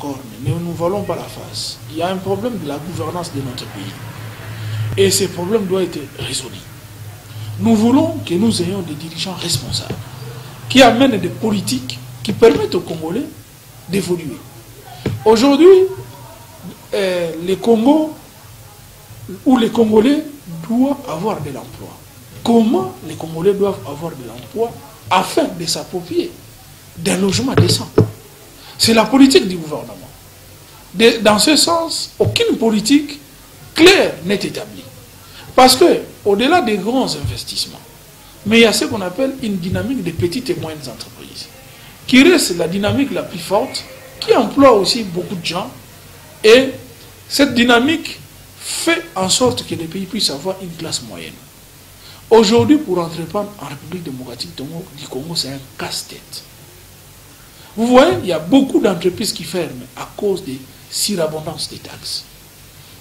cornes, ne nous voilons pas la face. Il y a un problème de la gouvernance de notre pays. Et ce problème doit être résolu. Nous voulons que nous ayons des dirigeants responsables qui amènent des politiques qui permettent aux Congolais d'évoluer. Aujourd'hui, les Congos ou les Congolais doivent avoir de l'emploi. Comment les Congolais doivent avoir de l'emploi afin de s'approprier d'un logement décent? C'est la politique du gouvernement. Dans ce sens, aucune politique claire n'est établie. Parce que, au-delà des grands investissements, mais il y a ce qu'on appelle une dynamique des petites et moyennes entreprises, qui reste la dynamique la plus forte, qui emploie aussi beaucoup de gens. Et cette dynamique fait en sorte que les pays puissent avoir une classe moyenne. Aujourd'hui, pour entreprendre en République démocratique du Congo, c'est un casse-tête. Vous voyez, il y a beaucoup d'entreprises qui ferment à cause de surabondance des taxes.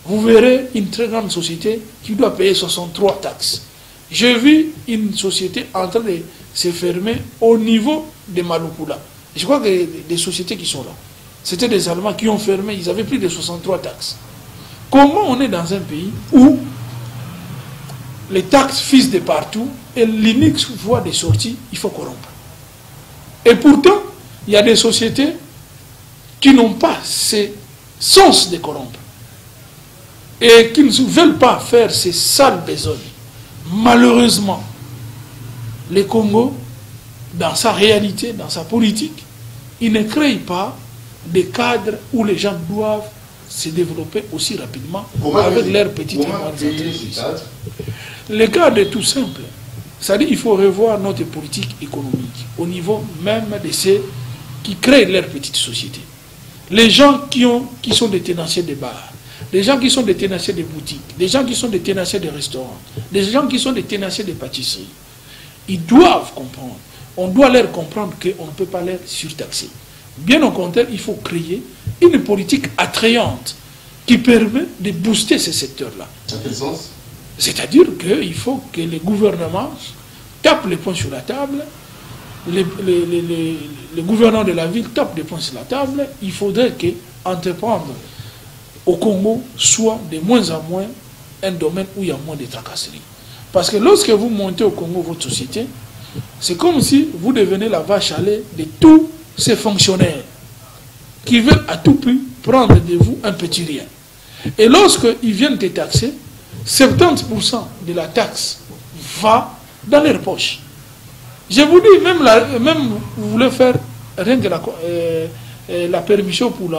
Vous verrez une très grande société qui doit payer 63 taxes. J'ai vu une société en train de se fermer au niveau de Malukula. Je crois que des sociétés qui sont là, c'était des Allemands qui ont fermé, ils avaient plus de 63 taxes. Comment on est dans un pays où les taxes fusent de partout et l'unique voie de sortie, il faut corrompre? Et pourtant, il y a des sociétés qui n'ont pas ce sens de corrompre et qui ne veulent pas faire ces sales besognes. Malheureusement, le Congo, dans sa réalité, dans sa politique, il ne crée pas des cadres où les gens doivent se développer aussi rapidement avec leurs petites et moyennes entreprises. Le cadre est tout simple. C'est-à-dire qu'il faut revoir notre politique économique au niveau même de ceux qui créent leurs petites sociétés. Les gens qui sont des tenanciers de bars, des gens qui sont des tenanciers de boutiques, des gens qui sont des tenanciers de restaurants, des gens qui sont des tenanciers de pâtisseries, ils doivent comprendre. On doit leur comprendre qu'on ne peut pas les surtaxer. Bien au contraire, il faut créer une politique attrayante qui permet de booster ces secteurs-là. Dans quel sens? C'est-à-dire qu'il faut que les gouvernements tapent les poings sur la table, les gouvernants de la ville tapent les poings sur la table. Il faudrait que entreprendre au Congo soit de moins en moins un domaine où il y a moins de tracasseries. Parce que lorsque vous montez au Congo votre société, c'est comme si vous devenez la vache à lait de tous ces fonctionnaires qui veulent à tout prix prendre de vous un petit rien. Et lorsqu'ils viennent te taxer, 70% de la taxe va dans leurs poches. Je vous dis, même vous voulez faire rien que la permission pour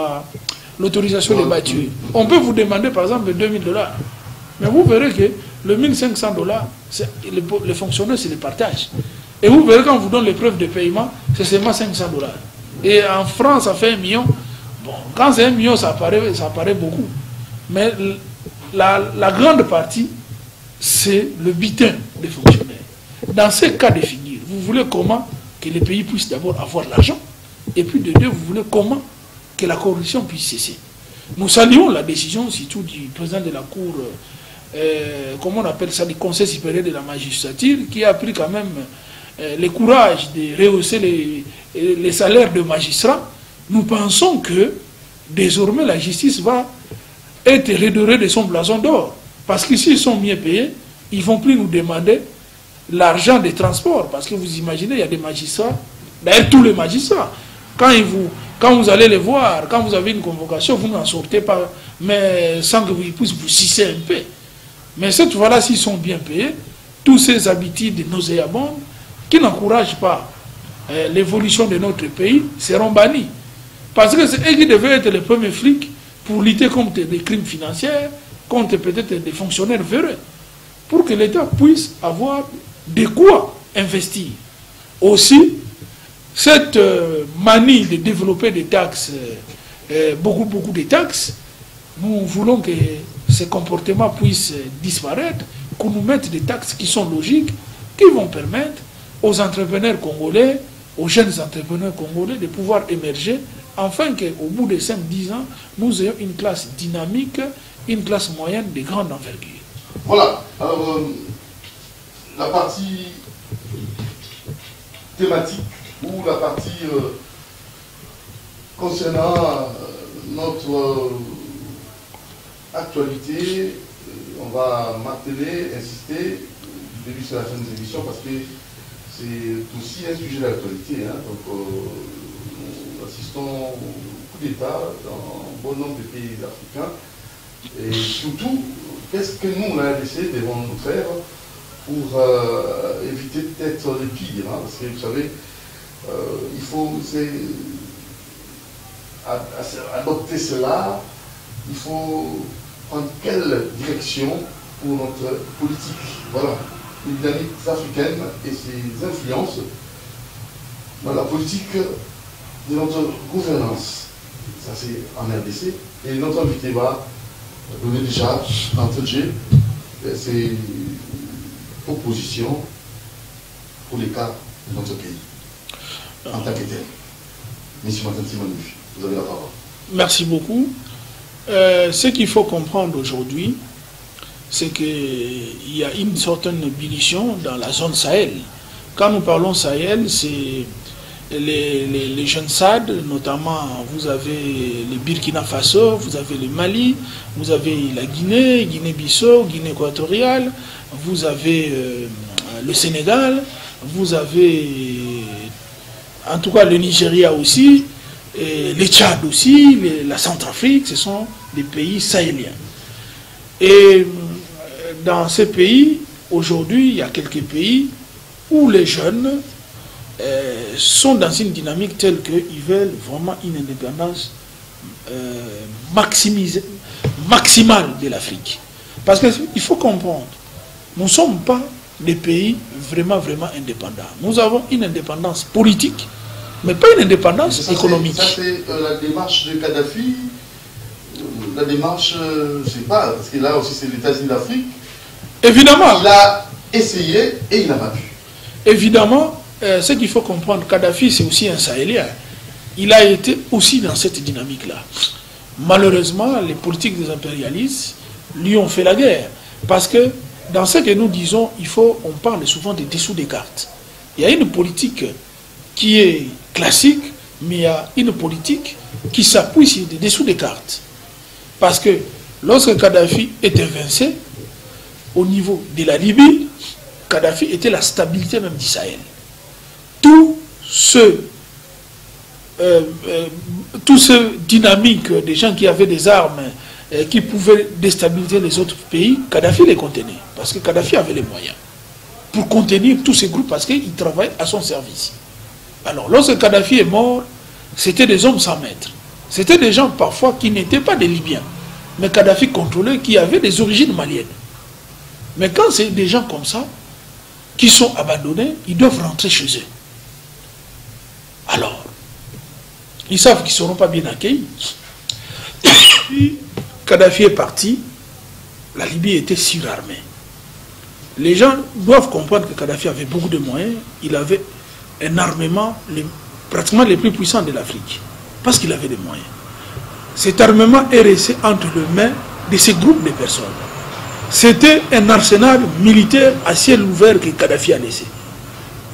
l'autorisation des bâtures. On peut vous demander par exemple $2000. Mais vous verrez que le $1500, les fonctionnaires se les partagent. Et vous verrez quand on vous donne les preuves de paiement, c'est seulement $500. Et en France, ça fait 1 million. Bon, quand c'est 1 million, ça paraît beaucoup. Mais la grande partie, c'est le butin des fonctionnaires. Dans ces cas de figure, vous voulez comment que les pays puissent d'abord avoir l'argent, et puis de deux, vous voulez comment que la corruption puisse cesser. Nous saluons la décision, surtout du président de la Cour, comment on appelle ça, du Conseil supérieur de la magistrature, qui a pris quand même le courage de rehausser les salaires de magistrats. Nous pensons que désormais la justice va être redorée de son blason d'or. Parce que s'ils sont mieux payés, ils ne vont plus nous demander l'argent des transports. Parce que vous imaginez, il y a des magistrats, d'ailleurs tous les magistrats, quand vous allez les voir, quand vous avez une convocation, vous n'en sortez pas, mais sans que vous puissiez vous sucer un peu. Mais cette fois-là, s'ils sont bien payés, tous ces habitudes nauséabondes qui n'encouragent pas l'évolution de notre pays seront bannis. Parce que c'est eux qui devaient être les premiers flics pour lutter contre des crimes financiers, contre peut-être des fonctionnaires véreux, pour que l'État puisse avoir de quoi investir. Aussi, cette manie de développer des taxes, beaucoup de taxes, nous voulons que ces comportements puissent disparaître, qu'on nous mette des taxes qui sont logiques, qui vont permettre aux entrepreneurs congolais, aux jeunes entrepreneurs congolais de pouvoir émerger, afin qu'au bout de 5-10 ans, nous ayons une classe dynamique, une classe moyenne de grande envergure. Voilà. Alors, la partie thématique ou la partie concernant votre actualité, on va marteler, insister, du début sur la fin des émissions, parce que c'est aussi un sujet d'actualité. Hein. Donc, nous assistons au coup d'État dans un bon nombre de pays africains. Et surtout, qu'est-ce que nous, la RDC, devons nous faire pour éviter peut-être le pire, hein, parce que vous savez, il faut adopter cela, il faut prendre quelle direction pour notre politique. Voilà, les dynamiques africaines et ses influences dans la politique de notre gouvernance. Ça, c'est en RDC. Et notre invité va donner déjà d'entrée de jeu ses propositions pour les cas de notre pays en tant que tel. Monsieur Matanti-Manu, vous avez la parole. Merci beaucoup. Ce qu'il faut comprendre aujourd'hui, c'est qu'il y a une certaine ébullition dans la zone Sahel. Quand nous parlons Sahel, c'est les jeunes SAD, notamment vous avez le Burkina Faso, vous avez le Mali, vous avez la Guinée, Guinée-Bissau, Guinée équatoriale, vous avez le Sénégal, vous avez en tout cas le Nigeria aussi, et le Tchad aussi, la Centrafrique, ce sont des pays sahéliens. Et dans ces pays, aujourd'hui, il y a quelques pays où les jeunes sont dans une dynamique telle qu'ils veulent vraiment une indépendance maximale de l'Afrique. Parce qu'il faut comprendre, nous ne sommes pas des pays vraiment indépendants. Nous avons une indépendance politique, mais pas une indépendance économique. Ça, c'est la démarche de Kadhafi. La démarche, je ne sais pas, parce que là aussi, c'est les États-Unis d'Afrique. Évidemment. Il a essayé et il n'a pas pu. Évidemment, ce qu'il faut comprendre, Kadhafi, c'est aussi un Sahélien. Il a été aussi dans cette dynamique-là. Malheureusement, les politiques des impérialistes lui ont fait la guerre. Parce que dans ce que nous disons, on parle souvent des dessous des cartes. Il y a une politique qui est classique, mais il y a une politique qui s'appuie sur des dessous des cartes. Parce que lorsque Kadhafi était évincé, au niveau de la Libye, Kadhafi était la stabilité même du Sahel. Tout ce dynamique des gens qui avaient des armes qui pouvaient déstabiliser les autres pays, Kadhafi les contenait. Parce que Kadhafi avait les moyens pour contenir tous ces groupes parce qu'il travaillait à son service. Alors, lorsque Kadhafi est mort, c'était des hommes sans maître. C'était des gens parfois qui n'étaient pas des Libyens, mais Kadhafi contrôlait, qui avaient des origines maliennes. Mais quand c'est des gens comme ça, qui sont abandonnés, ils doivent rentrer chez eux. Alors, ils savent qu'ils ne seront pas bien accueillis. Puis, Kadhafi est parti, la Libye était surarmée. Les gens doivent comprendre que Kadhafi avait beaucoup de moyens, il avait un armement pratiquement les plus puissants de l'Afrique, parce qu'il avait des moyens. Cet armement est resté entre les mains de ces groupes de personnes. C'était un arsenal militaire à ciel ouvert que Kadhafi a laissé.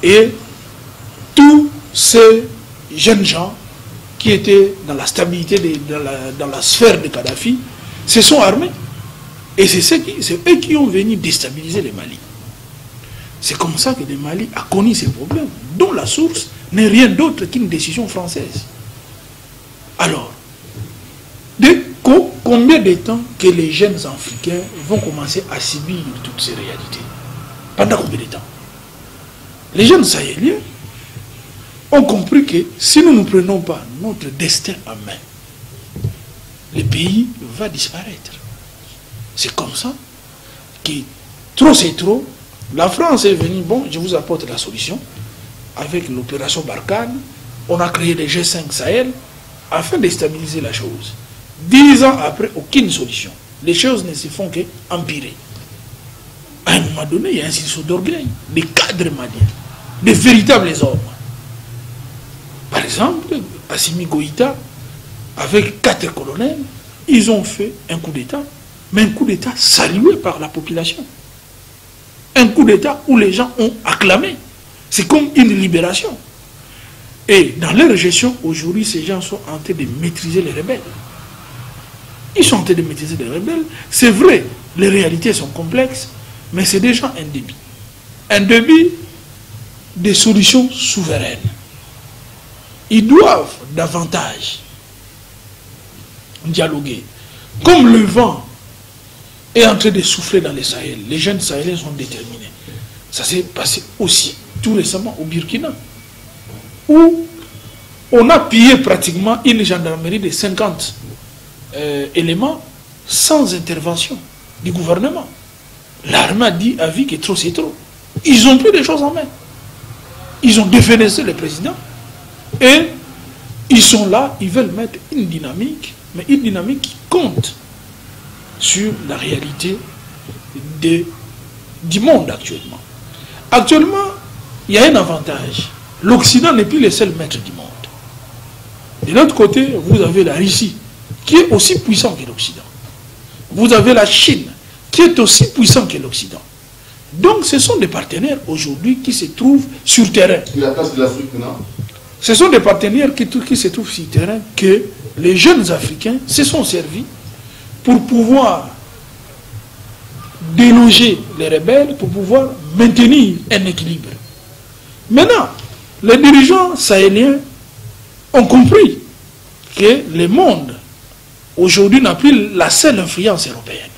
Et tous ces jeunes gens qui étaient dans la stabilité, dans la sphère de Kadhafi, se sont armés. Et c'est eux qui ont venu déstabiliser le Mali. C'est comme ça que le Mali a connu ces problèmes, dont la source n'est rien d'autre qu'une décision française. Alors, combien de temps que les jeunes Africains vont commencer à subir toutes ces réalités? Pendant combien de temps? Les jeunes Sahéliens ont compris que si nous ne prenons pas notre destin en main, le pays va disparaître. C'est comme ça que trop c'est trop. La France est venue, bon, je vous apporte la solution. Avec l'opération Barkhane, on a créé les G5 Sahel afin de stabiliser la chose. 10 ans après, aucune solution. Les choses ne se font qu'empirer. À un moment donné, il y a un sursaut d'orgueil. Des cadres maliens, des véritables hommes. Par exemple, Assimi Goïta, avec 4 colonels, ils ont fait un coup d'État, mais un coup d'État salué par la population. Un coup d'État où les gens ont acclamé. C'est comme une libération. Et dans leur gestion, aujourd'hui, ces gens sont en train de maîtriser les rebelles. Ils sont en train de maîtriser les rebelles. C'est vrai, les réalités sont complexes, mais c'est déjà un début. Un début des solutions souveraines. Ils doivent davantage dialoguer. Comme le vent est en train de souffler dans les Sahel, les jeunes Sahéliens sont déterminés. Ça s'est passé aussi tout récemment au Burkina, où on a pillé pratiquement une gendarmerie de 50 éléments sans intervention du gouvernement. L'armée a vu que trop c'est trop. Ils ont pris des choses en main. Ils ont défenestré le président et ils sont là, ils veulent mettre une dynamique, mais une dynamique qui compte sur la réalité du monde actuellement. Actuellement, il y a un avantage. L'Occident n'est plus le seul maître du monde. De l'autre côté, vous avez la Russie, qui est aussi puissante que l'Occident. Vous avez la Chine, qui est aussi puissante que l'Occident. Donc, ce sont des partenaires aujourd'hui qui se trouvent sur terrain. Et la place de l'Afrique, non? Ce sont des partenaires qui se trouvent sur terrain que les jeunes Africains se sont servis pour pouvoir déloger les rebelles, pour pouvoir maintenir un équilibre. Maintenant, les dirigeants sahéliens ont compris que le monde aujourd'hui n'a plus la seule influence européenne.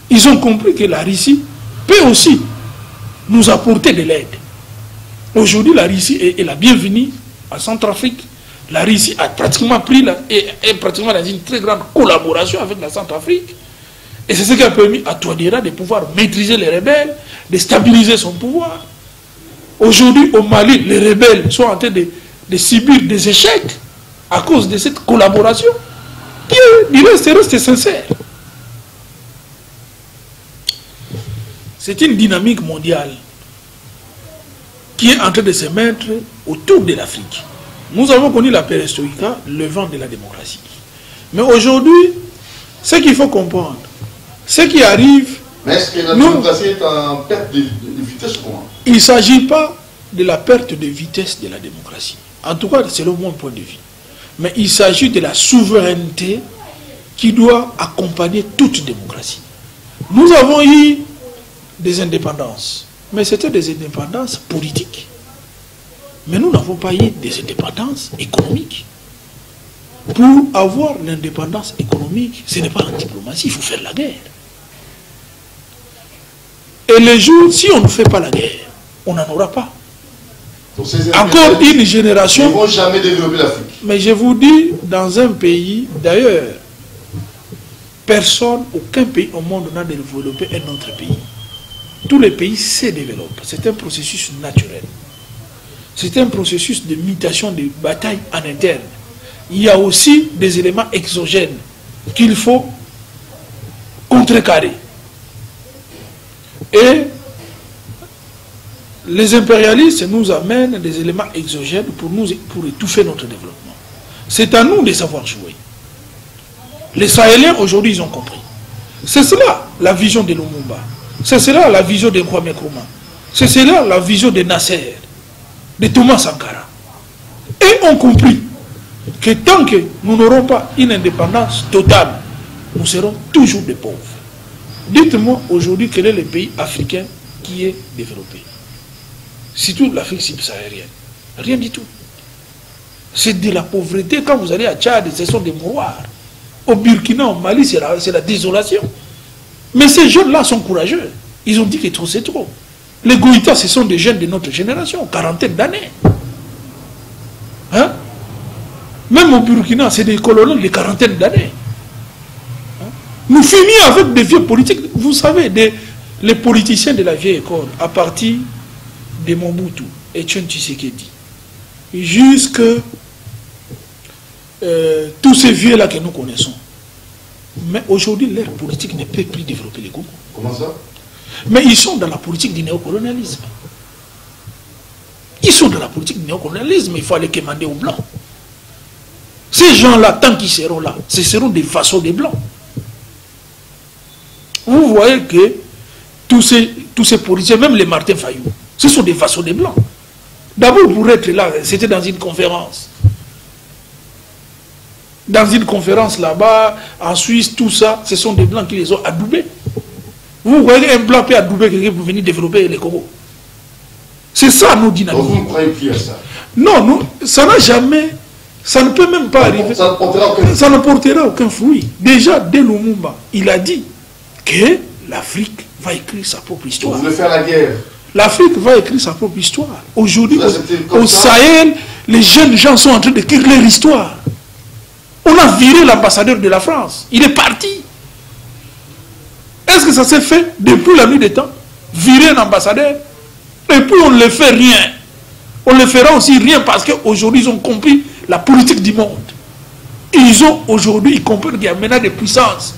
Ils ont compris que la Russie peut aussi nous apporter de l'aide. Aujourd'hui, la Russie est la bienvenue en Centrafrique. La Russie a pratiquement pris est pratiquement dans une très grande collaboration avec la Centrafrique. Et c'est ce qui a permis à Touadéra de pouvoir maîtriser les rebelles, de stabiliser son pouvoir. Aujourd'hui, au Mali, les rebelles sont en train de subir des échecs à cause de cette collaboration qui reste sincère. C'est une dynamique mondiale qui est en train de se mettre autour de l'Afrique. Nous avons connu la perestroïka, le vent de la démocratie. Mais aujourd'hui, ce qu'il faut comprendre, ce qui arrive... Mais est-ce que la démocratie est en perte de vitesse ou comment? Il ne s'agit pas de la perte de vitesse de la démocratie. En tout cas, c'est mon point de vue. Mais il s'agit de la souveraineté qui doit accompagner toute démocratie. Nous avons eu des indépendances, mais c'était des indépendances politiques. Mais nous n'avons pas eu des indépendances économiques. Pour avoir l'indépendance économique, ce n'est pas en diplomatie, il faut faire la guerre. Et les jours, si on ne fait pas la guerre, on n'en aura pas. Encore une génération... Ils ne vont jamais développer l'Afrique. Mais je vous dis, dans un pays, d'ailleurs, personne, aucun pays au monde n'a développé un autre pays. Tous les pays se développent. C'est un processus naturel. C'est un processus de mutation, de bataille en interne. Il y a aussi des éléments exogènes qu'il faut contrecarrer. Et les impérialistes nous amènent des éléments exogènes pour étouffer notre développement. C'est à nous de savoir jouer. Les Sahéliens, aujourd'hui, ils ont compris. C'est cela la vision de Lumumba. C'est cela la vision de Kwame Nkrumah. C'est cela la vision de Nasser, de Thomas Sankara. Et ont compris que tant que nous n'aurons pas une indépendance totale, nous serons toujours des pauvres. Dites-moi aujourd'hui quel est le pays africain qui est développé. Surtout l'Afrique subsaharienne. Rien du tout. C'est de la pauvreté. Quand vous allez à Tchad, ce sont des mouroirs. Au Burkina, au Mali, c'est la désolation. Mais ces jeunes-là sont courageux. Ils ont dit que trop c'est trop. Les Goïtas, ce sont des jeunes de notre génération, quarantaine d'années. Hein? Même au Burkina, c'est des colonels de quarantaine d'années. Hein? Nous finissons avec des vieux politiques. Vous savez, les politiciens de la vieille école, à partir de Mobutu et Etienne Tshisekedi, jusque tous ces vieux-là que nous connaissons. Mais aujourd'hui, leur politique ne peut plus développer les Congo. Comment ça? Mais ils sont dans la politique du néocolonialisme. Ils sont dans la politique du néocolonialisme. Il faut aller commander aux Blancs. Ces gens-là, tant qu'ils seront là, ce seront des vassaux des Blancs. Vous voyez que tous ces politiciens, même les Martin Fayou, ce sont des vassaux des Blancs. D'abord, pour être là, c'était dans une conférence. dans une conférence là-bas, en Suisse, tout ça, ce sont des Blancs qui les ont adoubés. Vous voyez un Blanc peut adouber quelqu'un pour venir développer les Congo. C'est ça nos dynamiques. Donc vous ne croyez plus à ça? Non, nous, ça n'a jamais, ça ne peut même pas arriver. Ça ne portera aucun fruit. Déjà, dès Lumumba, il a dit que l'Afrique va écrire sa propre histoire. Vous voulez faire la guerre? L'Afrique va écrire sa propre histoire. Aujourd'hui, au Sahel, les jeunes gens sont en train d'écrire leur histoire. On a viré l'ambassadeur de la France. Il est parti. Est-ce que ça s'est fait depuis la nuit des temps? Virer un ambassadeur? Et puis on ne le fait rien. On ne le fera aussi rien parce qu'aujourd'hui, ils ont compris la politique du monde. Ils ont aujourd'hui, ils comprennent qu'il y a maintenant des puissances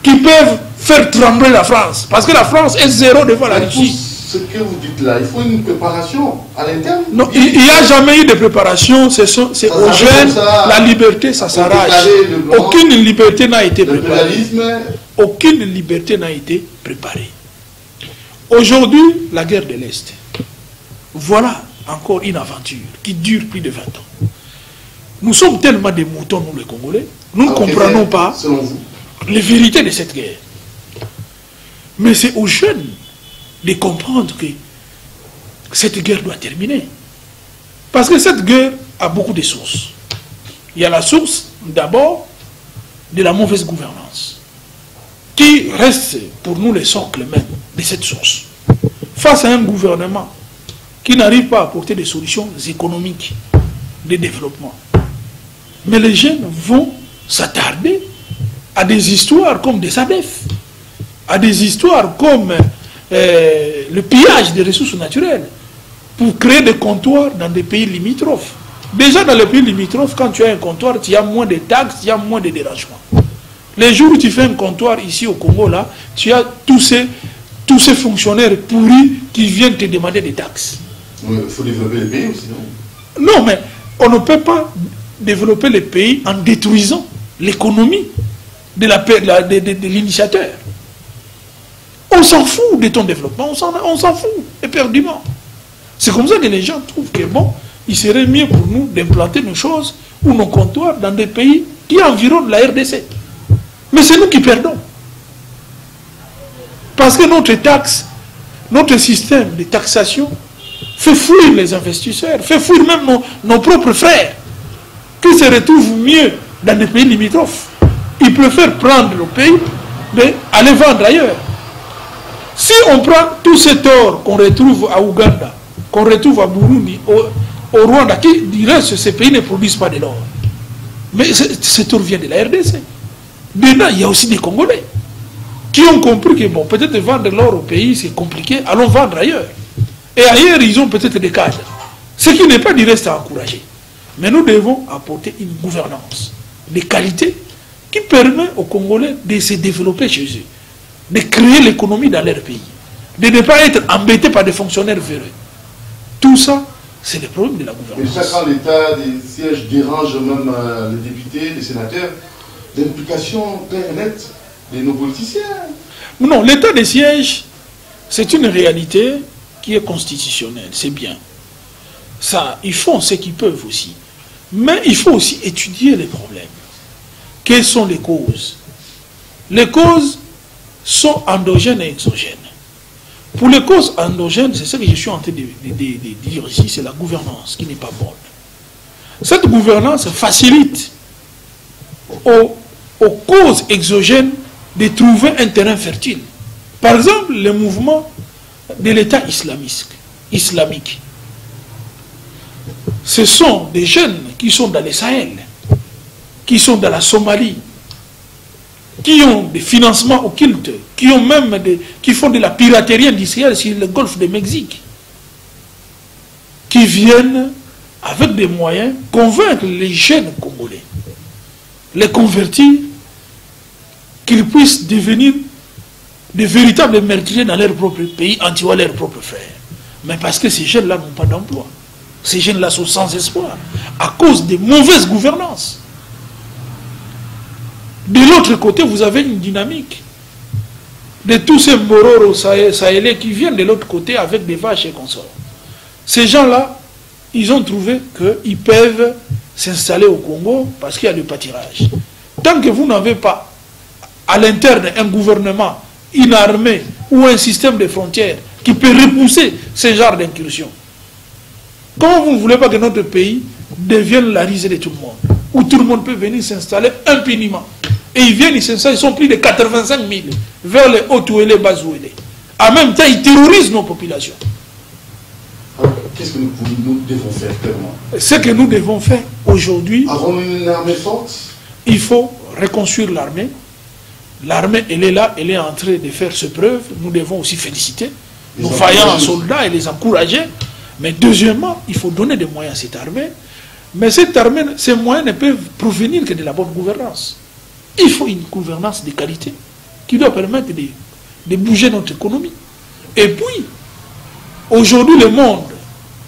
qui peuvent faire trembler la France. Parce que la France est zéro devant la Russie. Ce que vous dites là, il faut une préparation à l'interne. Non, il n'y a jamais eu de préparation. C'est aux jeunes, la liberté, ça s'arrache. Aucune liberté n'a été préparée. Aucune liberté n'a été préparée. Aujourd'hui, la guerre de l'Est. Voilà encore une aventure qui dure plus de 20 ans. Nous sommes tellement des moutons, nous les Congolais, nous ne comprenons pas les vérités de cette guerre. Mais c'est aux jeunes de comprendre que cette guerre doit terminer. Parce que cette guerre a beaucoup de sources. Il y a la source, d'abord, de la mauvaise gouvernance, qui reste pour nous le socle même de cette source. Face à un gouvernement qui n'arrive pas à apporter des solutions économiques de développement. Mais les jeunes vont s'attarder à des histoires comme des SADEF, à des histoires comme le pillage des ressources naturelles, pour créer des comptoirs dans des pays limitrophes. Déjà dans les pays limitrophes, quand tu as un comptoir, tu as moins de taxes, tu as moins de dérangements. Les jours où tu fais un comptoir ici au Congo, là, tu as tous ces fonctionnaires pourris qui viennent te demander des taxes. Il faut développer les pays aussi, non? Non, mais on ne peut pas développer les pays en détruisant l'économie de l'initiateur. On s'en fout de ton développement, on s'en fout, éperdument. C'est comme ça que les gens trouvent que bon, il serait mieux pour nous d'implanter nos choses ou nos comptoirs dans des pays qui environnent la RDC. Mais c'est nous qui perdons. Parce que notre taxe, notre système de taxation fait fuir les investisseurs, fait fuir même nos propres frères, qui se retrouvent mieux dans des pays limitrophes. Ils préfèrent prendre le pays, mais aller vendre ailleurs. Si on prend tout cet or qu'on retrouve à Ouganda, qu'on retrouve à Burundi, au Rwanda, qui dirait que ces pays ne produisent pas de l'or. Mais cet or vient de la RDC. Dedans, il y a aussi des Congolais qui ont compris que bon, peut-être vendre l'or au pays, c'est compliqué, allons vendre ailleurs. Et ailleurs, ils ont peut-être des cadres. Ce qui n'est pas du reste à encourager. Mais nous devons apporter une gouvernance de qualité qui permet aux Congolais de se développer chez eux, de créer l'économie dans leur pays, de ne pas être embêtés par des fonctionnaires véreux. Tout ça, c'est le problème de la gouvernance. Et chaque l'état des sièges dérange même les députés, les sénateurs, l'implication claire et nette de nos politiciens. Non, l'état des sièges, c'est une réalité qui est constitutionnelle, c'est bien. Ça, ils font ce qu'ils peuvent aussi. Mais il faut aussi étudier les problèmes. Quelles sont les causes? Les causes sont endogènes et exogènes. Pour les causes endogènes, c'est ce que je suis en train de dire ici, c'est la gouvernance qui n'est pas bonne. Cette gouvernance facilite aux causes exogènes de trouver un terrain fertile. Par exemple, le mouvement de l'État islamique. Ce sont des jeunes qui sont dans les Sahel, qui sont dans la Somalie, qui ont des financements occultes, qui ont même qui font de la piraterie industrielle sur le golfe du Mexique, qui viennent avec des moyens convaincre les jeunes Congolais, les convertir, qu'ils puissent devenir de véritables meurtriers dans leur propre pays, en tuant leurs propres frères. Mais parce que ces jeunes-là n'ont pas d'emploi. Ces jeunes-là sont sans espoir, à cause de mauvaises gouvernances. De l'autre côté, vous avez une dynamique de tous ces morors sahélais qui viennent de l'autre côté avec des vaches et consorts. Ces gens-là, ils ont trouvé qu'ils peuvent s'installer au Congo parce qu'il y a le pâturage. Tant que vous n'avez pas à l'interne un gouvernement, une armée ou un système de frontières qui peut repousser ce genre d'incursion, comment vous ne voulez pas que notre pays devienne la risée de tout le monde, où tout le monde peut venir s'installer impunément? Et ils viennent, ils s'installent, ils sont plus de 85 000 vers les Haut-Ouélé, Bas-Ouélé. En même temps, ils terrorisent nos populations. Alors, qu'est-ce que nous devons faire clairement? Ce que nous devons faire aujourd'hui... Avons-nous une armée forte? Il faut reconstruire l'armée. L'armée, elle est là, elle est en train de faire ses preuves. Nous devons aussi féliciter nos vaillants soldats et les encourager. Mais deuxièmement, il faut donner des moyens à cette armée. Mais cette armée, ces moyens ne peuvent provenir que de la bonne gouvernance. Il faut une gouvernance de qualité qui doit permettre de bouger notre économie. Et puis, aujourd'hui, le monde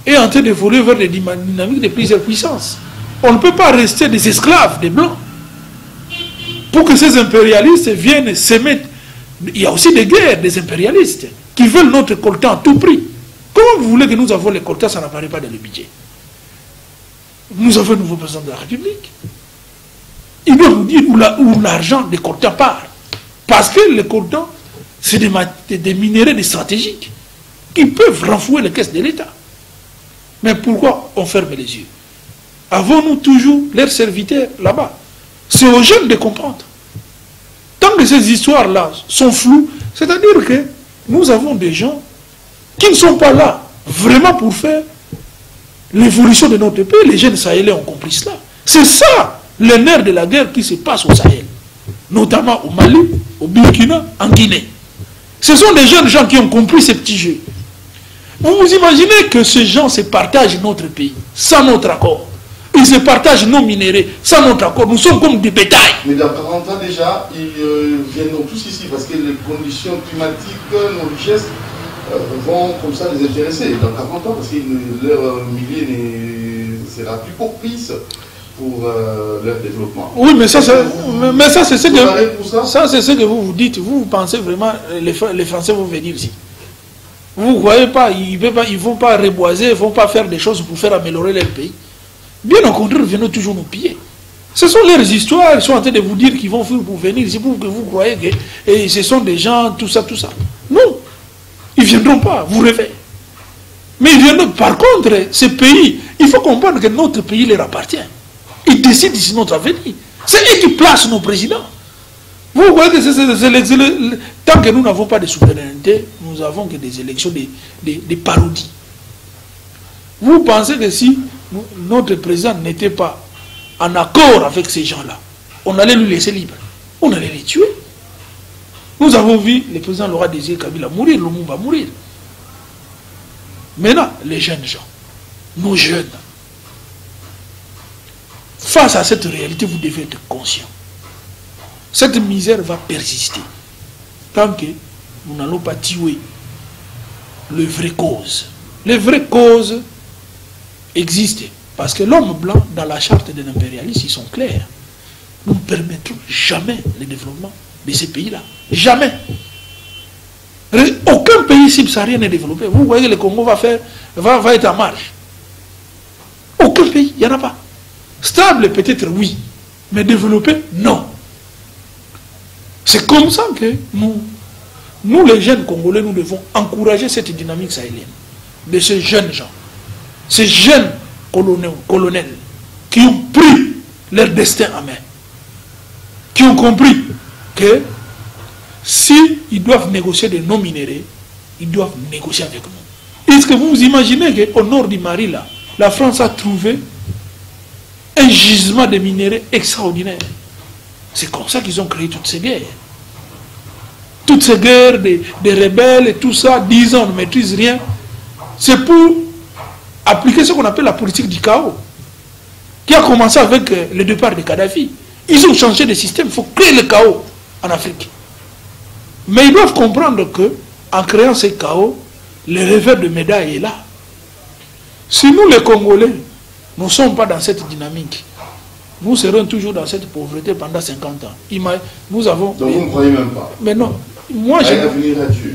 est en train d'évoluer vers des dynamiques de plusieurs puissances. On ne peut pas rester des esclaves des Blancs. Pour que ces impérialistes viennent s'aimer. Il y a aussi des guerres des impérialistes qui veulent notre coltan à tout prix. Comment vous voulez que nous avons les coltas, ça n'apparaît pas dans le budget? Nous avons un nouveau président de la République. Il doit nous dire où l'argent des coltans part. Parce que les coltans, c'est des minéraux stratégiques qui peuvent renflouer les caisses de l'État. Mais pourquoi on ferme les yeux? Avons-nous toujours leurs serviteurs là-bas? C'est aux jeunes de comprendre. Tant que ces histoires-là sont floues, c'est-à-dire que nous avons des gens qui ne sont pas là vraiment pour faire l'évolution de notre pays. Les jeunes Sahéliens ont compris cela. C'est ça le nerf de la guerre qui se passe au Sahel, notamment au Mali, au Burkina, en Guinée. Ce sont des jeunes gens qui ont compris ces petits jeux. Vous imaginez que ces gens se partagent notre pays sans notre accord. Ils se partagent nos minéraux sans notre accord. Nous sommes comme des bétails. Mais dans 40 ans déjà, ils viendront tous ici parce que les conditions climatiques, nos richesses vont comme ça les intéresser. Dans 40 ans, parce que leur milieu sera plus propice pour leur développement. Oui, mais ça, c'est ce que ça, c'est ce que vous dites. Vous pensez vraiment les Français vont venir ici. Vous ne croyez pas, ils ne vont pas reboiser, ils ne vont pas faire des choses pour faire améliorer leur pays. Bien au contraire, ils viennent toujours nous piller. Ce sont leurs histoires, ils sont en train de vous dire qu'ils vont pour venir ici pour que vous croyez que ce sont des gens, tout ça, tout ça. Non, ils ne viendront pas, vous rêvez. Mais ils viendront. Par contre, ces pays, il faut comprendre que notre pays leur appartient. Ils décident ici notre avenir. C'est eux qui placent nos présidents. Vous voyez que tant que nous n'avons pas de souveraineté, nous avons que des élections, des parodies. Vous pensez que si notre président n'était pas en accord avec ces gens-là, on allait lui laisser libre, on allait les tuer. Nous avons vu le président Laurent Désiré Kabila mourir, Lumumba mourir. Maintenant, les jeunes gens, nos jeunes, face à cette réalité, vous devez être conscient. Cette misère va persister tant que nous n'allons pas tuer les vraies causes. Les vraies causes existent parce que l'homme blanc, dans la charte de l'impérialisme, ils sont clairs. Nous ne permettrons jamais le développement de ces pays-là. Jamais. Aucun pays subsaharien n'est développé. Vous voyez que le Congo va être en marche. Aucun pays, il n'y en a pas. Stable peut-être oui, mais développé non. C'est comme ça que nous les jeunes Congolais, nous devons encourager cette dynamique sahélienne de ces jeunes gens, ces jeunes colonels qui ont pris leur destin en main, qui ont compris que s'ils doivent négocier de nos minéraux, ils doivent négocier avec nous. Est-ce que vous vous imaginez qu'au nord du Mali, là, la France a trouvé un gisement de minéraux extraordinaire? C'est comme ça qu'ils ont créé toutes ces guerres. Toutes ces guerres des rebelles et tout ça, 10 ans, on ne maîtrise rien. C'est pour appliquer ce qu'on appelle la politique du chaos, qui a commencé avec le départ de Kadhafi. Ils ont changé de système, il faut créer le chaos en Afrique. Mais ils doivent comprendre que, en créant ce chaos, le revers de médaille est là. Si nous, les Congolais, nous ne sommes pas dans cette dynamique, nous serons toujours dans cette pauvreté pendant 50 ans. Nous avons... Donc vous ne croyez même pas? Mais non. Moi,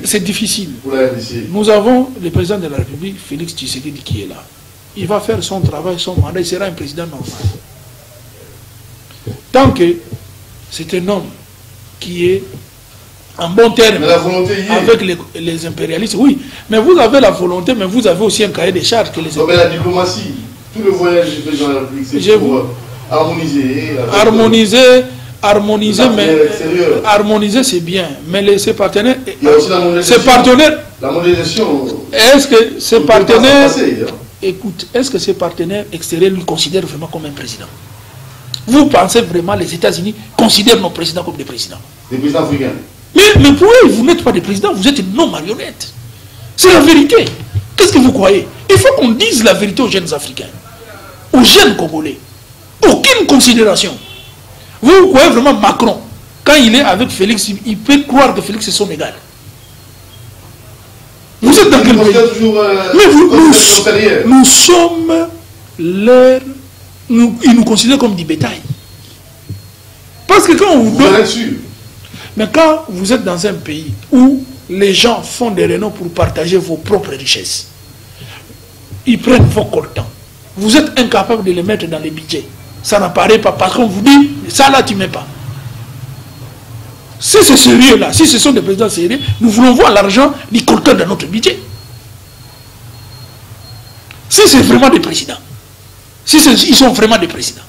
c'est difficile. Nous avons le président de la République, Félix Tshisekedi, qui est là. il va faire son travail, son mandat, il sera un président normal. Tant que c'est un homme qui est en bon terme avec les impérialistes, oui, mais vous avez la volonté, mais vous avez aussi un cahier de charges que les impérialistes. Mais la diplomatie, tout le voyage du président de la République, c'est pour harmoniser, mais harmoniser c'est bien, mais ces partenaires, la modernisation. Est-ce que ces partenaires, écoute, est-ce que ces partenaires extérieurs nous considèrent vraiment comme un président? Vous pensez vraiment les États-Unis considèrent nos présidents comme des présidents? Des présidents africains. Mais pourquoi vous n'êtes pas des présidents? Vous êtes une non-marionnette. C'est la vérité. Qu'est-ce que vous croyez? Il faut qu'on dise la vérité aux jeunes Africains, aux jeunes Congolais. Aucune considération. Vous croyez vraiment Macron, quand il est avec Félix, il peut croire que Félix est son égal? Vous êtes dans quel pays? Mais nous sommes leur... ils nous considèrent comme du bétail. Parce que quand on vous donne... Mais quand vous êtes dans un pays où les gens font des réunions pour partager vos propres richesses, ils prennent vos coltans, vous êtes incapable de les mettre dans les budgets. Ça n'apparaît pas parce qu'on vous dit, ça là tu ne mets pas. Si c'est sérieux là, si ce sont des présidents sérieux, nous voulons voir l'argent du coltan dans notre budget. Si c'est vraiment des présidents, si ils sont vraiment des présidents,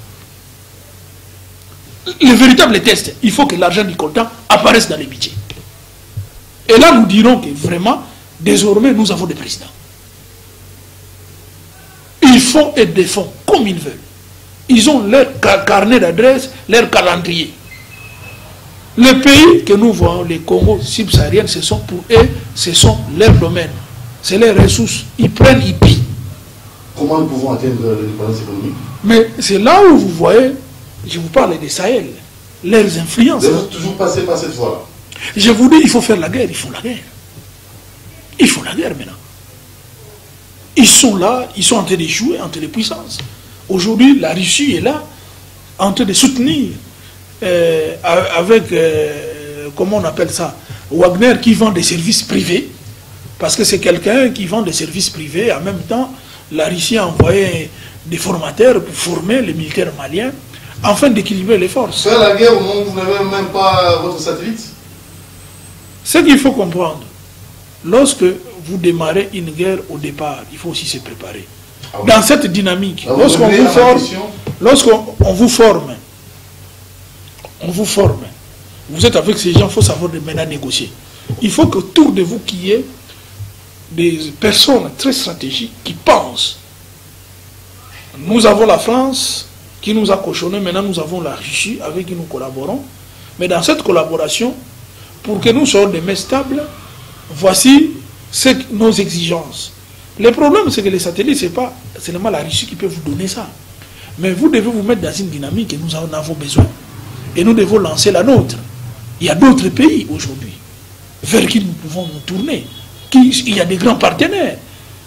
le véritable test, il faut que l'argent du coltan apparaisse dans les budgets. Et là, nous dirons que vraiment, désormais, nous avons des présidents. Ils font et défont comme ils veulent. Ils ont leur carnet d'adresse, leur calendrier. Les pays que nous voyons, les Congo subsahariens, ce sont pour eux, ce sont leurs domaines. C'est leurs ressources. Ils prennent, ils pillent. Comment nous pouvons atteindre l'indépendance économique? Mais c'est là où vous voyez, je vous parle des Sahel, leurs influences. Vous êtes toujours passé par cette voie-là. Je vous dis, il faut faire la guerre, ils font la guerre. Ils font la guerre maintenant. Ils sont là, ils sont en train de jouer entre les puissances. Aujourd'hui, la Russie est là, en train de soutenir avec, comment on appelle ça, Wagner qui vend des services privés, parce que c'est quelqu'un qui vend des services privés. En même temps, la Russie a envoyé des formateurs pour former les militaires maliens, afin d'équilibrer les forces. Faire la guerre au moment où vous n'avez même pas votre satellite? Ce qu'il faut comprendre, lorsque vous démarrez une guerre au départ, il faut aussi se préparer. Ah oui. Dans cette dynamique, lorsqu'on vous forme, on vous forme, vous êtes avec ces gens, il faut savoir maintenant négocier. Il faut qu'autour de vous qu'il y ait des personnes très stratégiques qui pensent. Nous avons la France qui nous a cochonné, maintenant nous avons la Russie avec qui nous collaborons. Mais dans cette collaboration, pour que nous soyons des mets stables, voici nos exigences. Le problème, c'est que les satellites, ce n'est pas seulement la Russie qui peut vous donner ça. Mais vous devez vous mettre dans une dynamique et nous en avons besoin. Et nous devons lancer la nôtre. Il y a d'autres pays aujourd'hui vers qui nous pouvons nous tourner. Il y a des grands partenaires.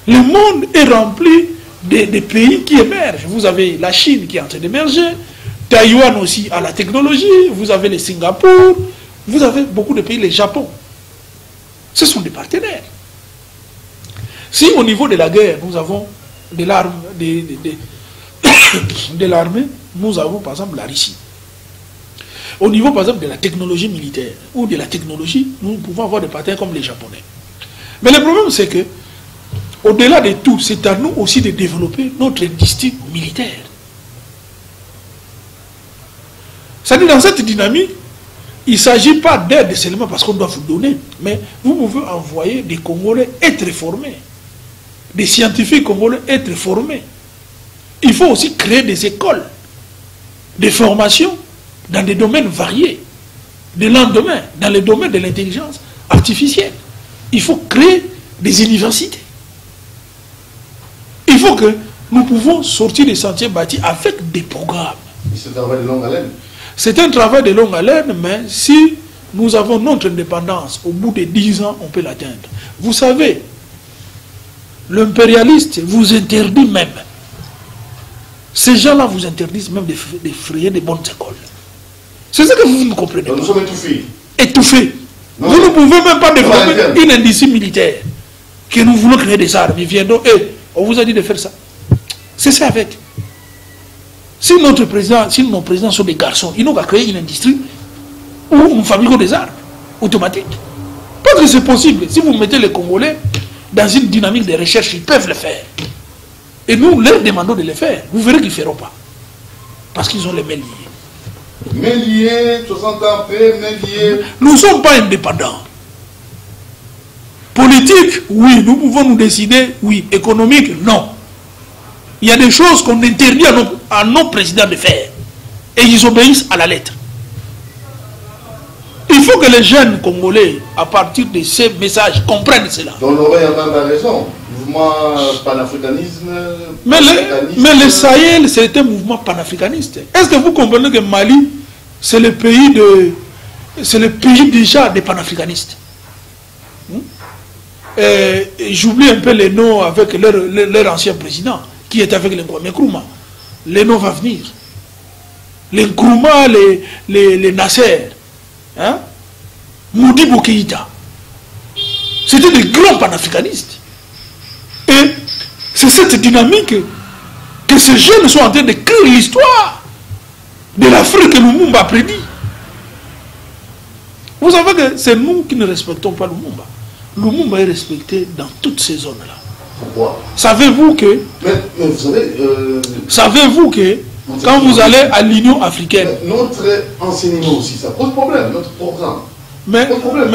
Le monde est rempli des pays qui émergent. Vous avez la Chine qui est en train d'émerger, Taïwan aussi à la technologie, vous avez les Singapour, vous avez beaucoup de pays, le Japon. Ce sont des partenaires. Si au niveau de la guerre, nous avons de l'armée, nous avons par exemple la Russie. Au niveau par exemple de la technologie militaire ou de la technologie, nous pouvons avoir des partenaires comme les Japonais. Mais le problème c'est que, au-delà de tout, c'est à nous aussi de développer notre industrie militaire. C'est-à-dire dans cette dynamique, il ne s'agit pas d'aide seulement parce qu'on doit vous donner, mais vous pouvez envoyer des Congolais être formés, des scientifiques congolais être formés. Il faut aussi créer des écoles, des formations dans des domaines variés, des lendemains, dans les domaines de l'intelligence artificielle. Il faut créer des universités. Il faut que nous pouvons sortir des sentiers bâtis avec des programmes. C'est un travail de longue haleine. C'est un travail de longue haleine, mais si nous avons notre indépendance, au bout de 10 ans, on peut l'atteindre. Vous savez, l'impérialiste vous interdit même. Ces gens-là vous interdisent même de frayer des bonnes écoles. C'est ça que vous ne comprenez pas. Nous sommes étouffés. Étouffés. Vous ne pouvez même pas développer une industrie militaire. Que nous voulons créer des armes. Ils viendront, on vous a dit de faire ça. C'est ça avec. Si nos présidents sont des garçons, ils n'ont qu'à créer une industrie où on fabrique des armes automatiques. Parce que c'est possible. Si vous mettez les Congolais dans une dynamique de recherche, ils peuvent le faire. Et nous leur demandons de le faire. Vous verrez qu'ils ne feront pas. Parce qu'ils ont les mains liées. Mains liées, 60 ans après, mains liées. Nous ne sommes pas indépendants. Politique, oui. Nous pouvons nous décider, oui. Économique, non. Il y a des choses qu'on interdit à nos présidents de faire. Et ils obéissent à la lettre. Il faut que les jeunes Congolais, à partir de ces messages, comprennent cela. Donc l'Orient a même raison. Mouvement panafricanisme. Mais le Sahel, c'est un mouvement panafricaniste. Est-ce que vous comprenez que Mali, c'est le pays déjà des panafricanistes? J'oublie un peu les noms avec leur ancien président, qui est avec les Nkrumah. Les noms vont venir. Les Nkrumah, les Nasser, hein? Modibo Keïta. C'était des grands panafricanistes. Et c'est cette dynamique que ces jeunes sont en train d'écrire l'histoire de l'Afrique que Lumumba a prédit. Vous savez que c'est nous qui ne respectons pas Lumumba. Lumumba est respecté dans toutes ces zones-là. Pourquoi? Savez-vous que... Mais vous savez... Savez-vous que quand vous allez à l'Union africaine... Notre enseignement aussi, ça pose problème, notre programme. Mais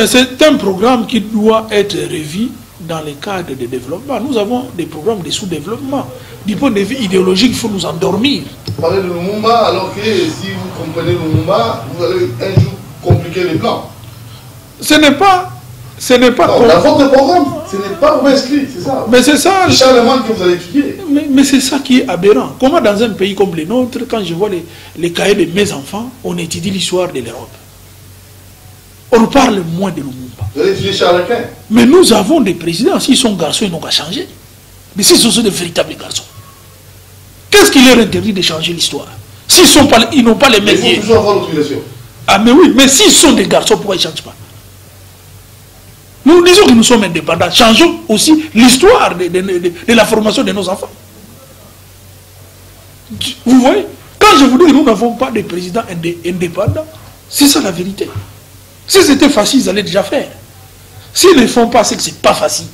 c'est un programme qui doit être revu dans les cadres de développement. Nous avons des programmes de sous-développement. Du point de vue idéologique, il faut nous endormir. Vous parlez de Lumumba, alors que si vous comprenez Lumumba, vous allez un jour compliquer les plans. Ce n'est pas... Non, dans votre programme, ce n'est pas inscrit, c'est ça. Mais c'est ça. C'est Charlemagne que vous allez étudier. Mais c'est ça qui est aberrant. Comment dans un pays comme le nôtre, quand je vois les cahiers de mes enfants, on étudie l'histoire de l'Europe. On parle moins de Lumumba. Vous allez étudier Charles Quint. Mais nous avons des présidents, s'ils sont garçons, ils n'ont qu'à changer. Mais s'ils sont de véritables garçons, qu'est-ce qui leur interdit de changer l'histoire? Ils n'ont pas les mêmes. Il faut toujours avoir l'autorisation. Ah mais oui, mais s'ils sont des garçons, pourquoi ils ne changent pas? Nous disons que nous sommes indépendants. Changeons aussi l'histoire de la formation de nos enfants. Vous voyez? Quand je vous dis que nous n'avons pas de président indépendant, c'est ça la vérité. Si c'était facile, ils allaient déjà faire. S'ils ne font pas, c'est que ce n'est pas facile.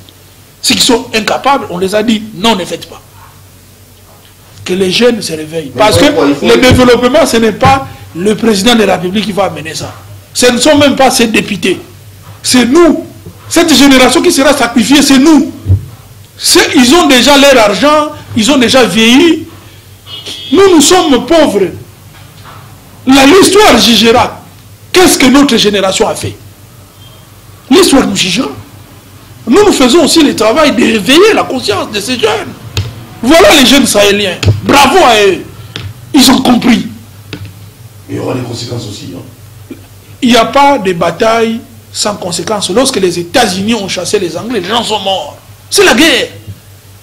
Ceux qui sont incapables, on les a dit, non, ne faites pas. Que les jeunes se réveillent. Parce que le développement, ce n'est pas le président de la République qui va amener ça. Ce ne sont même pas ces députés. C'est nous. Cette génération qui sera sacrifiée, c'est nous. Ils ont déjà leur argent, ils ont déjà vieilli. Nous sommes pauvres. L'histoire jugera. Qu'est-ce que notre génération a fait? L'histoire nous jugera. Nous faisons aussi le travail de réveiller la conscience de ces jeunes. Voilà les jeunes sahéliens. Bravo à eux. Ils ont compris. Il y aura des conséquences aussi. Il n'y a pas de bataille sans conséquences. Lorsque les États-Unis ont chassé les Anglais, les gens sont morts. C'est la guerre.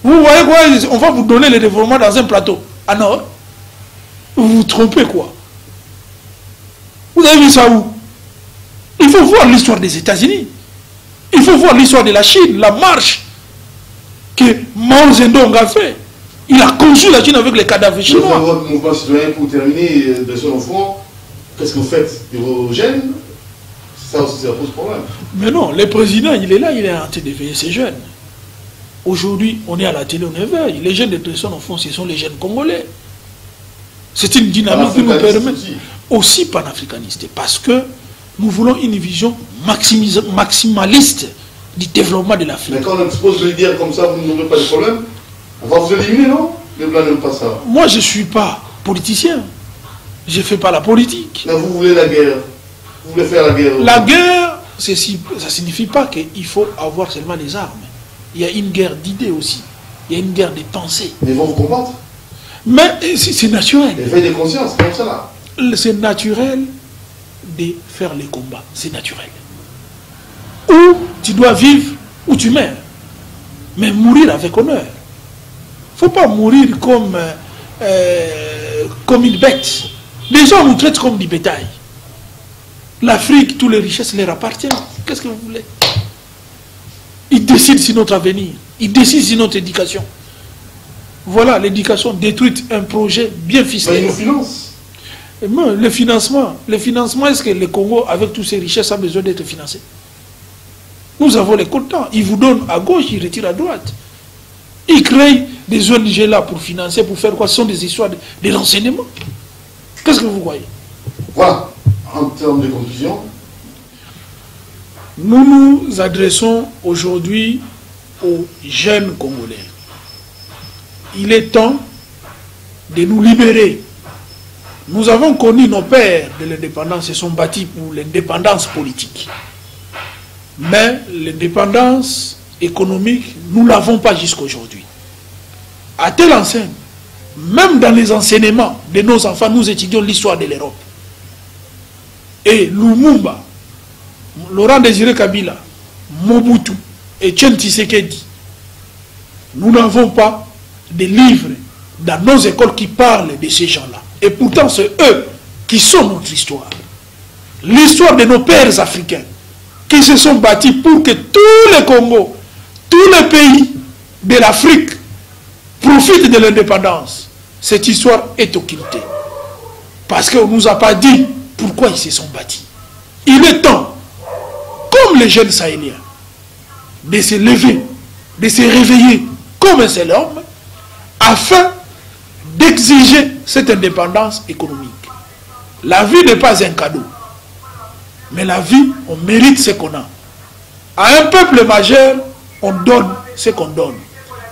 Vous voyez quoi? On va vous donner le développement dans un plateau. Ah non? Vous vous trompez quoi? Vous avez vu ça où? Il faut voir l'histoire des États-Unis. Il faut voir l'histoire de la Chine, la marche que Mao Zedong a fait. Il a conçu la Chine avec les cadavres chinois. Votre mouvement citoyen, pour terminer, de son fond, qu'est-ce que vous faites de vos jeunes? Ça aussi, ça pose problème. Mais non, le président, il est là, il est en train d'éveiller ces jeunes. Aujourd'hui, on est à la télé, on éveille. Les jeunes de Tresson, au fond, ce sont les jeunes congolais. C'est une dynamique qui nous permet aussi panafricaniste. Parce que nous voulons une vision maximaliste du développement de l'Afrique. Mais quand on expose le dire comme ça, vous n'aurez pas de problème. On va vous éliminer, non? Les Blancs n'aiment pas ça. Moi, je ne suis pas politicien. Je ne fais pas la politique. Mais vous voulez la guerre. Vous voulez faire la guerre. La guerre, ça ne signifie pas qu'il faut avoir seulement les armes. Il y a une guerre d'idées aussi. Il y a une guerre de pensées. Mais ils vont vous combattre. Mais c'est naturel. Éveil de conscience, comme ça là. C'est naturel de faire les combats. C'est naturel. Ou tu dois vivre, ou tu meurs. Mais mourir avec honneur. Il ne faut pas mourir comme une bête. Les gens nous traitent comme du bétail. L'Afrique, toutes les richesses leur appartiennent. Qu'est-ce que vous voulez? Ils décident sur notre avenir. Ils décident sur notre éducation. Voilà, l'éducation détruite, un projet bien ficelé. Mais ils nous financent. Le financement, est-ce que le Congo, avec toutes ses richesses, a besoin d'être financé? Nous avons les comptants. Ils vous donnent à gauche, ils retirent à droite. Ils créent des ONG là pour financer, pour faire quoi? Ce sont des histoires de renseignement. Qu'est-ce que vous croyez? Voilà, en termes de conclusion. Nous nous adressons aujourd'hui aux jeunes Congolais. Il est temps de nous libérer. Nous avons connu nos pères de l'indépendance, se sont battus pour l'indépendance politique. Mais l'indépendance économique, nous ne l'avons pas jusqu'à aujourd'hui. À telle enseigne, même dans les enseignements de nos enfants, nous étudions l'histoire de l'Europe. Et Lumumba, Laurent Désiré Kabila, Mobutu et Tchen Tshisekedi, nous n'avons pas de livres dans nos écoles qui parlent de ces gens-là. Et pourtant, c'est eux qui sont notre histoire. L'histoire de nos pères africains qui se sont battus pour que tous les Congos, tous les pays de l'Afrique profitent de l'indépendance. Cette histoire est occultée. Parce qu'on ne nous a pas dit pourquoi ils se sont battus. Il est temps, comme les jeunes sahéliens, de se lever, de se réveiller comme un seul homme, afin d'exiger cette indépendance économique. La vie n'est pas un cadeau. Mais la vie, on mérite ce qu'on a. À un peuple majeur, on donne ce qu'on donne.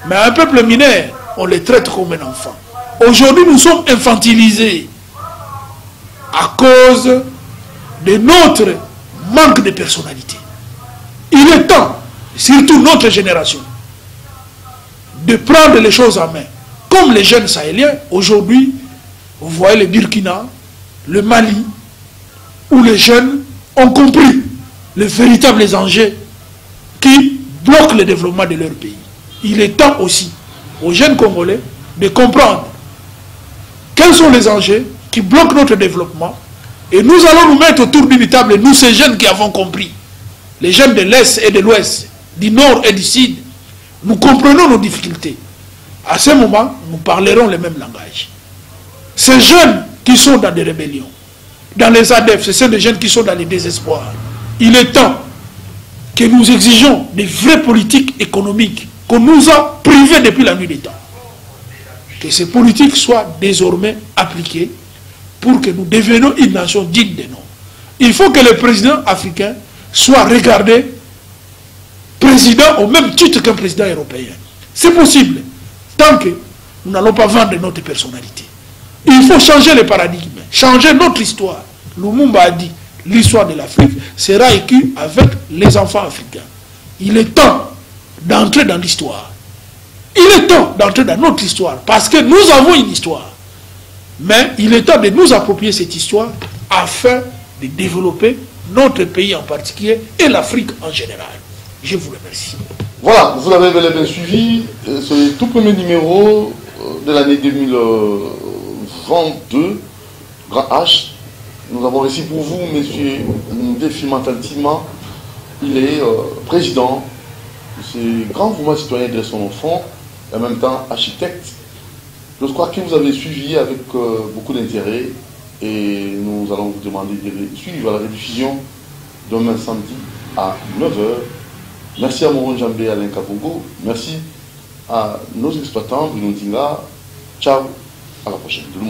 Mais à un peuple mineur, on les traite comme un enfant. Aujourd'hui, nous sommes infantilisés à cause de notre manque de personnalité. Il est temps, surtout notre génération, de prendre les choses en main. Comme les jeunes sahéliens, aujourd'hui, vous voyez le Burkina, le Mali, où les jeunes ont compris les véritables enjeux qui bloquent le développement de leur pays. Il est temps aussi aux jeunes Congolais de comprendre quels sont les enjeux qui bloquent notre développement, et nous allons nous mettre autour d'une table, nous ces jeunes qui avons compris, les jeunes de l'Est et de l'Ouest, du Nord et du Sud, nous comprenons nos difficultés. À ce moment, nous parlerons le même langage. Ces jeunes qui sont dans des rébellions, dans les ADF, ce sont des jeunes qui sont dans les désespoirs. Il est temps que nous exigeons des vraies politiques économiques qu'on nous a privées depuis la nuit des temps. Que ces politiques soient désormais appliquées pour que nous devenions une nation digne de nous. Il faut que le président africain soit regardé président au même titre qu'un président européen. C'est possible, tant que nous n'allons pas vendre notre personnalité. Il faut changer le paradigme, changer notre histoire. Lumumba a dit, l'histoire de l'Afrique sera écrite avec les enfants africains. Il est temps d'entrer dans l'histoire. Il est temps d'entrer dans notre histoire, parce que nous avons une histoire. Mais il est temps de nous approprier cette histoire afin de développer notre pays en particulier et l'Afrique en général. Je vous remercie. Voilà, vous l'avez bel et bien suivi. C'est le tout premier numéro de l'année 2022, Grand H. Nous avons réussi pour vous, M. Ndéfi Matantima. Il est président de ce grand mouvement citoyen de son enfant, et en même temps architecte. Je crois que vous avez suivi avec beaucoup d'intérêt, et nous allons vous demander de suivre la rediffusion demain samedi à 9h. Merci à Moron Jambé, Alain Kabogo. Merci à nos exploitants, Bruno Dinga. Ciao, à la prochaine. De vous